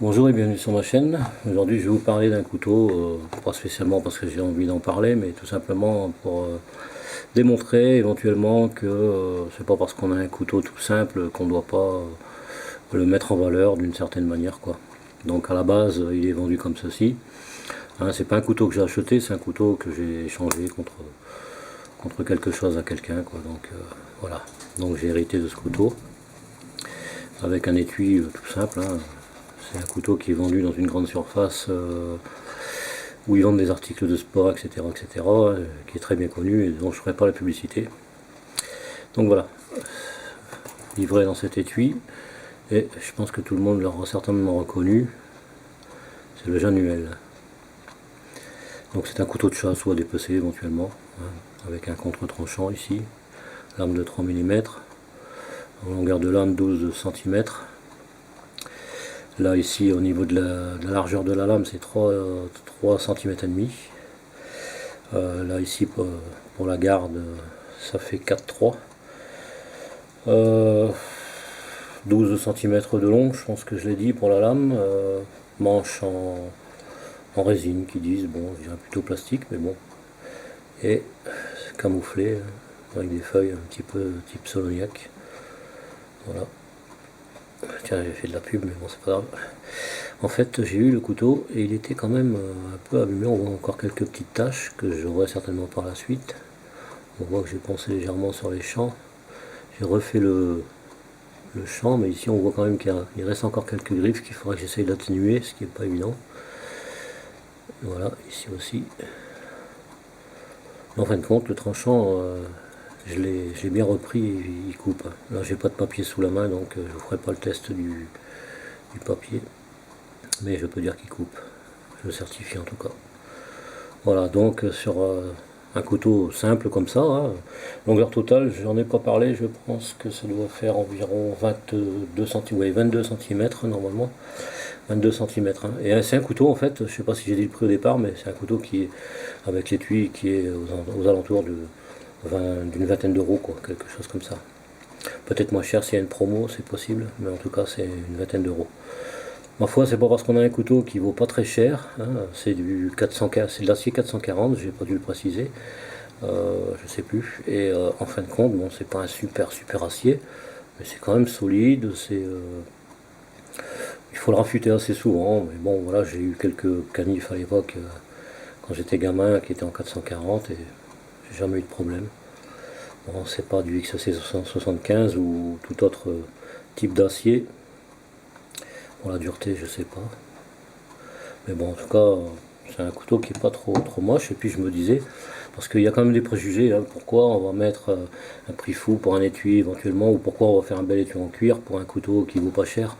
Bonjour et bienvenue sur ma chaîne. Aujourd'hui je vais vous parler d'un couteau, pas spécialement parce que j'ai envie d'en parler, mais tout simplement pour démontrer éventuellement que c'est pas parce qu'on a un couteau tout simple qu'on ne doit pas le mettre en valeur d'une certaine manière, quoi. Donc à la base il est vendu comme ceci. Hein, c'est pas un couteau que j'ai acheté, c'est un couteau que j'ai échangé contre quelque chose à quelqu'un, quoi. Donc voilà. Donc j'ai hérité de ce couteau avec un étui tout simple, hein. C'est un couteau qui est vendu dans une grande surface où ils vendent des articles de sport, etc., etc., qui est très bien connu et dont je ne ferai pas la publicité. Donc voilà, livré dans cet étui, et je pense que tout le monde l'aura certainement reconnu, c'est le Januel. Donc c'est un couteau de chasse ou à dépecer éventuellement, hein, avec un contre-tranchant ici, lame de 3 mm, en longueur de lame 12 cm. Là ici au niveau de la largeur de la lame c'est 3 cm et demi. Là ici pour la garde ça fait 4,3. 12 cm de long, je pense que je l'ai dit pour la lame. Manche en résine qui disent, bon je dirais plutôt plastique mais bon. Et camouflé avec des feuilles un petit peu type soloniaque. Voilà. Tiens, j'ai fait de la pub, mais bon, c'est pas grave. En fait, j'ai eu le couteau et il était quand même un peu abîmé. On voit encore quelques petites taches que j'aurai certainement par la suite. On voit que j'ai poncé légèrement sur les champs. J'ai refait le champ, mais ici on voit quand même qu'il reste encore quelques griffes qu'il faudra que j'essaye d'atténuer, ce qui n'est pas évident. Voilà, ici aussi. Mais en fin de compte, le tranchant, je l'ai bien repris, il coupe. Là, j'ai pas de papier sous la main, donc je ne ferai pas le test du papier. Mais je peux dire qu'il coupe. Je le certifie en tout cas. Voilà, donc sur un couteau simple comme ça, hein, longueur totale, j'en ai pas parlé, je pense que ça doit faire environ 22 cm, ouais, 22 cm normalement. 22 cm. Hein. Et c'est un couteau en fait, je sais pas si j'ai dit le prix au départ, mais c'est un couteau qui est avec l'étui qui est aux alentours d'une vingtaine d'euros, quoi, quelque chose comme ça. Peut-être moins cher s'il y a une promo, c'est possible, mais en tout cas c'est une vingtaine d'euros. Ma foi, c'est pas parce qu'on a un couteau qui vaut pas très cher, hein, c'est du 440, c'est de l'acier 440, j'ai pas dû le préciser, je sais plus. Et en fin de compte, bon, c'est pas un super acier, mais c'est quand même solide. Il faut le raffûter assez souvent, mais bon, voilà, j'ai eu quelques canifs à l'époque quand j'étais gamin qui étaient en 440 et j'ai jamais eu de problème. Bon, c'est pas du XC 75 ou tout autre type d'acier. Pour la dureté, je sais pas. Mais bon, en tout cas, c'est un couteau qui est pas trop moche. Et puis je me disais, parce qu'il y a quand même des préjugés, hein, pourquoi on va mettre un prix fou pour un étui éventuellement, ou pourquoi on va faire un bel étui en cuir pour un couteau qui vaut pas cher.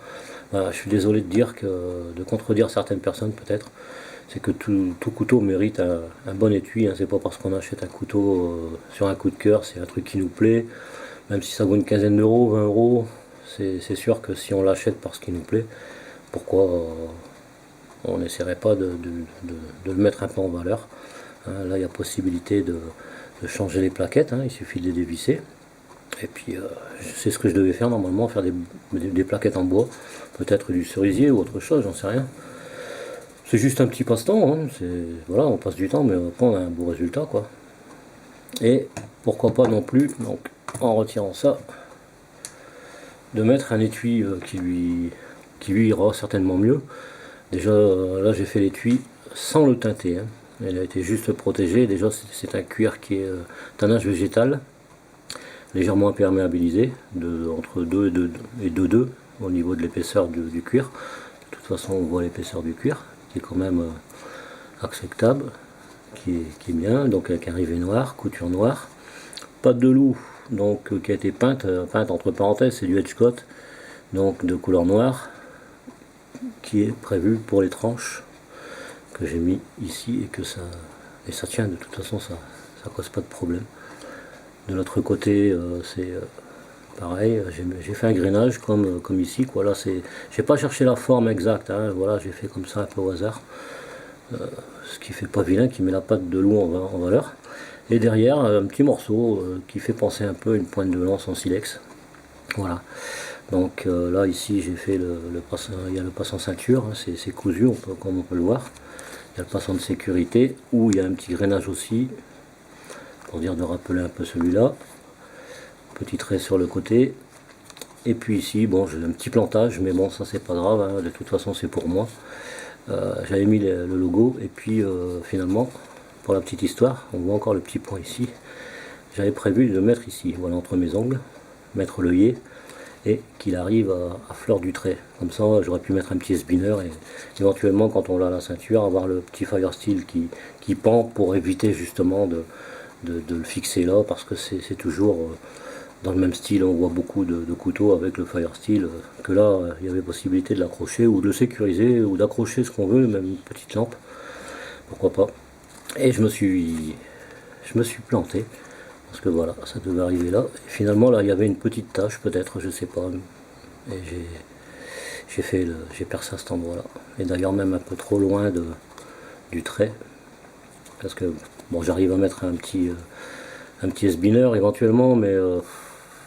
Ben, je suis désolé de contredire certaines personnes peut-être. C'est que tout couteau mérite un bon étui, hein. C'est pas parce qu'on achète un couteau sur un coup de cœur, c'est un truc qui nous plaît. Même si ça vaut une quinzaine d'euros, 20 euros, c'est sûr que si on l'achète parce qu'il nous plaît, pourquoi on n'essaierait pas de le mettre un peu en valeur, hein. Là il y a possibilité de changer les plaquettes, hein, il suffit de les dévisser. Et puis c'est ce que je devais faire normalement, faire des plaquettes en bois, peut-être du cerisier ou autre chose, j'en sais rien. C'est juste un petit passe-temps, hein. Voilà, on passe du temps, mais après on a un beau résultat, quoi. Et pourquoi pas non plus, donc en retirant ça, de mettre un étui qui lui ira certainement mieux. Déjà là j'ai fait l'étui sans le teinter, hein. Il a été juste protégé. Déjà c'est un cuir qui est tannage végétal, légèrement imperméabilisé, entre 2 et 2,2 au niveau de l'épaisseur du cuir. De toute façon on voit l'épaisseur du cuir, qui est quand même acceptable, qui est bien, donc avec un rivet noir, couture noire. Patte de loup, donc qui a été peinte entre parenthèses, c'est du Edgecote, donc de couleur noire, qui est prévu pour les tranches que j'ai mis ici et ça tient, de toute façon ça cause pas de problème. De l'autre côté c'est pareil, j'ai fait un grainage comme ici, quoi. Là j'ai pas cherché la forme exacte, hein. Voilà, j'ai fait comme ça un peu au hasard, ce qui fait pas vilain, qui met la patte de loup en valeur. Et derrière un petit morceau qui fait penser un peu à une pointe de lance en silex. Voilà. Donc là ici j'ai fait il y a le passant ceinture, hein, c'est cousu comme on peut le voir. Il y a le passant de sécurité où il y a un petit grainage aussi, pour dire de rappeler un peu celui-là. Petit trait sur le côté. Et puis ici, bon, j'ai un petit plantage, mais bon, ça c'est pas grave, hein, de toute façon c'est pour moi. J'avais mis le logo, et puis finalement, pour la petite histoire, on voit encore le petit point ici. J'avais prévu de le mettre ici, voilà, entre mes ongles, mettre l'œillet, et qu'il arrive à fleur du trait. Comme ça, j'aurais pu mettre un petit spinner, et éventuellement, quand on l'a à la ceinture, avoir le petit Firesteel qui pend pour éviter justement de le fixer là, parce que c'est toujours dans le même style. On voit beaucoup de couteaux avec le Firesteel, que là il y avait possibilité de l'accrocher ou de le sécuriser ou d'accrocher ce qu'on veut, même une petite lampe, pourquoi pas. Et je me suis planté, parce que voilà, ça devait arriver là. Et finalement là il y avait une petite tache, peut-être, je sais pas, et j'ai percé à cet endroit là, et d'ailleurs même un peu trop loin du trait, parce que bon, j'arrive à mettre un petit S-binner éventuellement, mais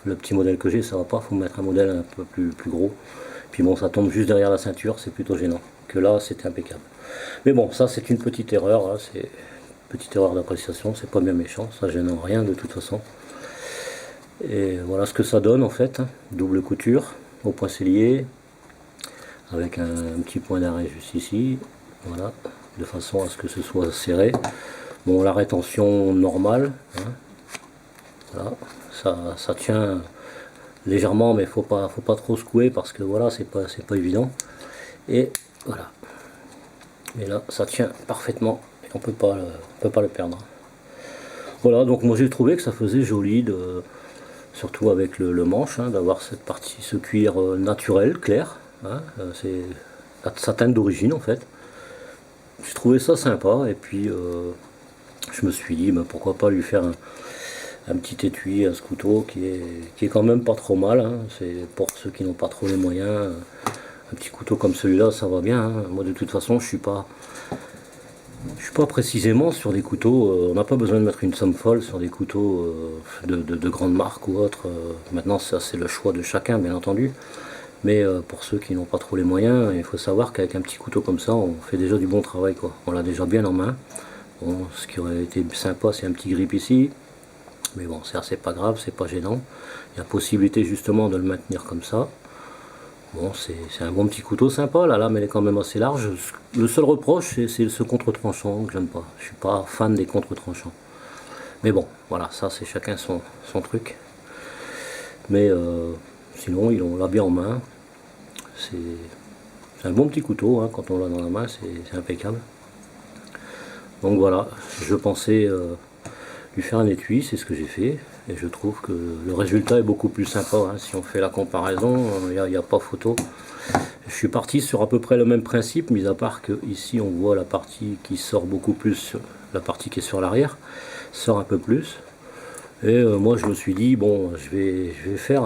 le petit modèle que j'ai, ça va pas, faut mettre un modèle un peu plus gros. Puis bon, ça tombe juste derrière la ceinture, c'est plutôt gênant. Que là, c'était impeccable. Mais bon, ça c'est une petite erreur, hein, c'est une petite erreur d'appréciation, c'est pas bien méchant, ça gêne en rien de toute façon. Et voilà ce que ça donne en fait, hein. Double couture au point sellier, avec un petit point d'arrêt juste ici, voilà, de façon à ce que ce soit serré. Bon, la rétention normale, hein, voilà, ça tient légèrement, mais faut pas trop secouer, parce que voilà, c'est pas évident. Et voilà, et là ça tient parfaitement, et on peut pas le perdre. Voilà, donc moi j'ai trouvé que ça faisait joli, surtout avec le manche, hein, d'avoir cette partie, ce cuir naturel, clair, hein, c'est sa teinte d'origine en fait. J'ai trouvé ça sympa, et puis je me suis dit, bah, pourquoi pas lui faire un petit étui à ce couteau qui est quand même pas trop mal, hein. C'est pour ceux qui n'ont pas trop les moyens, un petit couteau comme celui-là, ça va bien, hein. Moi de toute façon je suis pas précisément sur des couteaux, on n'a pas besoin de mettre une somme folle sur des couteaux de grande marque ou autre. Maintenant ça c'est le choix de chacun bien entendu, mais pour ceux qui n'ont pas trop les moyens, il faut savoir qu'avec un petit couteau comme ça on fait déjà du bon travail, quoi. On l'a déjà bien en main. Bon, ce qui aurait été sympa, c'est un petit grip ici, mais bon, ça c'est pas grave, c'est pas gênant. Il y a possibilité justement de le maintenir comme ça. Bon, c'est un bon petit couteau sympa, la lame elle est quand même assez large. Le seul reproche, c'est ce contre-tranchant que j'aime pas. Je suis pas fan des contre-tranchants. Mais bon, voilà, ça c'est chacun son truc. Mais sinon, on l'a bien en main. C'est un bon petit couteau, hein, quand on l'a dans la main, c'est impeccable. Donc voilà, je pensais lui faire un étui, c'est ce que j'ai fait, et je trouve que le résultat est beaucoup plus sympa, hein. Si on fait la comparaison, il n'y a pas photo. Je suis parti sur à peu près le même principe, mis à part que ici on voit la partie qui sort beaucoup plus, la partie qui est sur l'arrière sort un peu plus, et moi je me suis dit, bon, je vais faire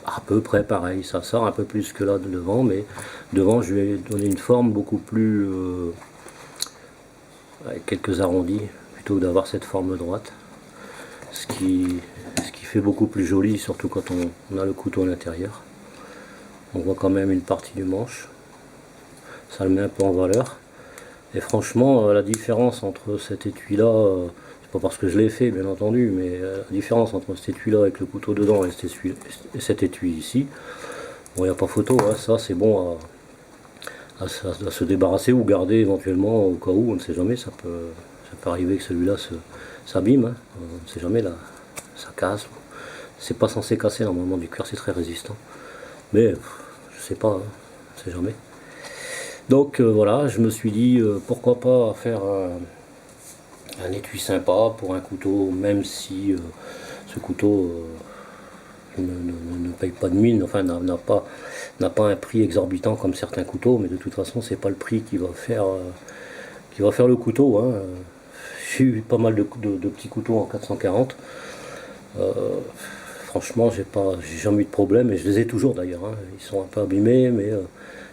à peu près pareil, ça sort un peu plus que là devant, mais devant je vais donner une forme beaucoup plus avec quelques arrondis, plutôt que d'avoir cette forme droite, ce qui fait beaucoup plus joli, surtout quand on a le couteau à l'intérieur. On voit quand même une partie du manche, ça le met un peu en valeur. Et franchement, la différence entre cet étui là, c'est pas parce que je l'ai fait bien entendu, mais la différence entre cet étui là avec le couteau dedans et cet étui ici, bon, il n'y a pas photo, hein. Ça c'est bon à se débarrasser ou garder éventuellement au cas où, on ne sait jamais, ça peut arriver que celui-là s'abîme, hein. On ne sait jamais, là, ça casse. C'est pas censé casser normalement, du cuir c'est très résistant, mais je sais pas, hein, on ne sait jamais. Donc voilà, je me suis dit pourquoi pas faire un étui sympa pour un couteau, même si ce couteau ne paye pas de mine, enfin n'a pas un prix exorbitant comme certains couteaux, mais de toute façon c'est pas le prix qui va faire le couteau, hein. J'ai eu pas mal de petits couteaux en 440. Franchement, j'ai jamais eu de problème, et je les ai toujours d'ailleurs, hein. Ils sont un peu abîmés, mais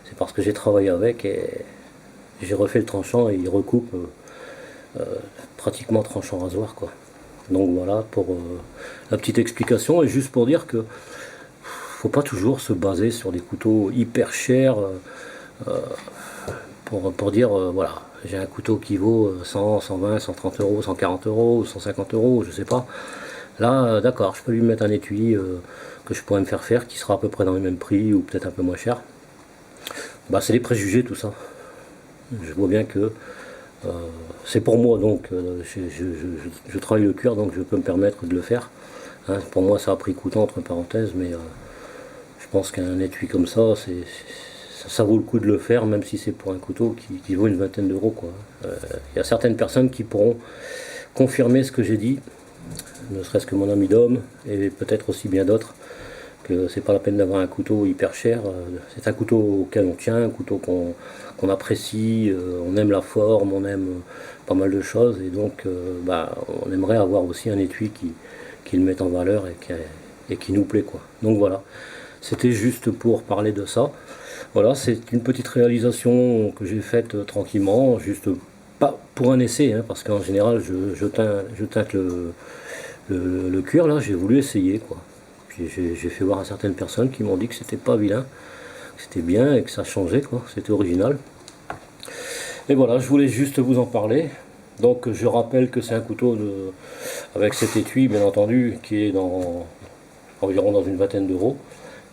c'est parce que j'ai travaillé avec et j'ai refait le tranchant, et il recoupe pratiquement tranchant rasoir, quoi. Donc voilà pour la petite explication, et juste pour dire que faut pas toujours se baser sur des couteaux hyper chers pour dire voilà, j'ai un couteau qui vaut 100, 120, 130 euros, 140 euros, 150 euros, je sais pas. Là, d'accord, je peux lui mettre un étui que je pourrais me faire qui sera à peu près dans le même prix ou peut-être un peu moins cher. Bah, c'est des préjugés tout ça. Je vois bien que c'est pour moi, donc je travaille le cuir, donc je peux me permettre de le faire. Hein, pour moi, ça a pris coûtant entre parenthèses, mais je pense qu'un étui comme ça, ça vaut le coup de le faire, même si c'est pour un couteau qui vaut une vingtaine d'euros, quoi. Il y a certaines personnes qui pourront confirmer ce que j'ai dit, ne serait-ce que mon ami Dom, et peut-être aussi bien d'autres, que c'est pas la peine d'avoir un couteau hyper cher. C'est un couteau auquel on tient, un couteau qu'on apprécie, on aime la forme, on aime pas mal de choses, et donc bah, on aimerait avoir aussi un étui qui le mette en valeur et qui nous plaît, quoi. Donc voilà, c'était juste pour parler de ça. Voilà, c'est une petite réalisation que j'ai faite tranquillement, juste pas pour un essai, hein, parce qu'en général je teinte le cuir, là j'ai voulu essayer, quoi. Puis j'ai fait voir à certaines personnes qui m'ont dit que c'était pas vilain, que c'était bien et que ça changeait, quoi, c'était original. Et voilà, je voulais juste vous en parler. Donc je rappelle que c'est un couteau avec cet étui, bien entendu, qui est environ dans une vingtaine d'euros.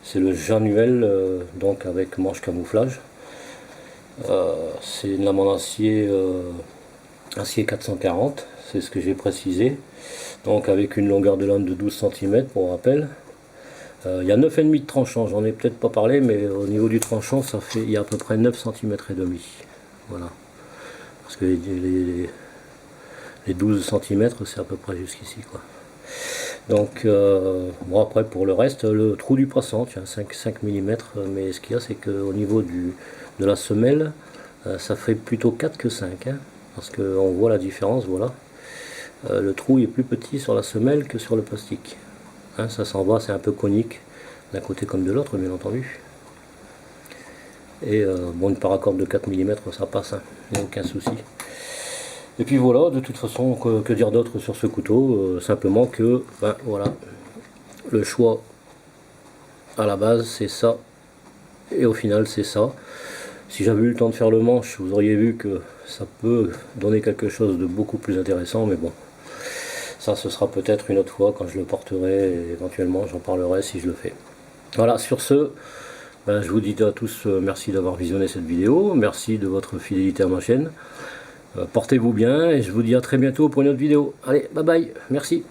C'est le Januel, donc avec manche camouflage. C'est une lame en acier 440, c'est ce que j'ai précisé. Donc avec une longueur de lame de 12 cm pour rappel. Il y a 9,5 de tranchant, j'en ai peut-être pas parlé, mais au niveau du tranchant, il y a à peu près 9 cm et demi. Voilà. Parce que les 12 cm, c'est à peu près jusqu'ici, quoi. Donc, bon, après pour le reste, le trou du passant, tiens, 5 mm, mais ce qu'il y a, c'est qu'au niveau de la semelle, ça fait plutôt 4 que 5, hein, parce qu'on voit la différence, voilà. Le trou est plus petit sur la semelle que sur le plastique. Hein, ça s'en va, c'est un peu conique, d'un côté comme de l'autre, bien entendu. Et bon, une paracorde de 4 mm, ça passe, hein, il n'y a aucun souci. Et puis voilà, de toute façon, que dire d'autre sur ce couteau, simplement que, ben voilà, le choix à la base c'est ça, et au final c'est ça. Si j'avais eu le temps de faire le manche, vous auriez vu que ça peut donner quelque chose de beaucoup plus intéressant, mais bon, ça ce sera peut-être une autre fois quand je le porterai, et éventuellement j'en parlerai si je le fais. Voilà, sur ce, ben, je vous dis à tous merci d'avoir visionné cette vidéo, merci de votre fidélité à ma chaîne. Portez-vous bien et je vous dis à très bientôt pour une autre vidéo. Allez, bye bye, merci.